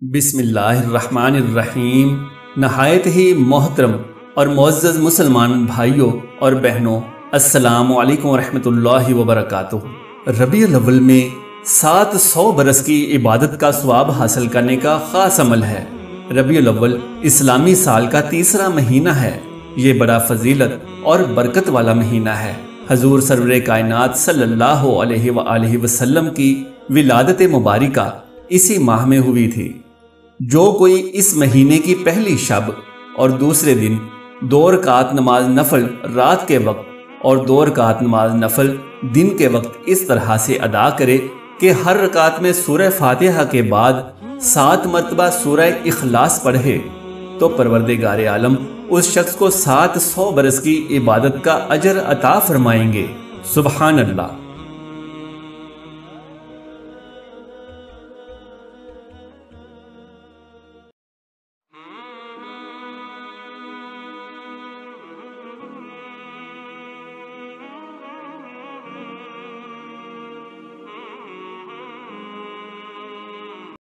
बिस्मिल्लाहिर्रहमानिर्रहीम। नहायत ही मोहतरम और मुअज़्ज़ज़ मुसलमान भाइयों और बहनों, अस्सलामु अलैकुम रहमतुल्लाहि व बरकातुहू। रबीउल अव्वल में 700 बरस की इबादत का सवाब हासिल करने का ख़ास अमल है। रबीउल अव्वल इस्लामी साल का तीसरा महीना है। ये बड़ा फजीलत और बरकत वाला महीना है। हजूर सरवरे कायनात सल्लल्लाहु अलैहि वसल्लम की विलादत मुबारिका इसी माह में हुई थी। जो कोई इस महीने की पहली शब और दूसरे दिन 2 रकात नमाज नफल रात के वक्त और 2 रकात नमाज नफल दिन के वक्त इस तरह से अदा करे कि हर रकात में सूरह फातिहा के बाद 7 मरतबा सूरह इखलास पढ़े, तो परवरदिगार आलम उस शख्स को 700 बरस की इबादत का अजर अता फरमाएंगे। सुबहान अल्लाह।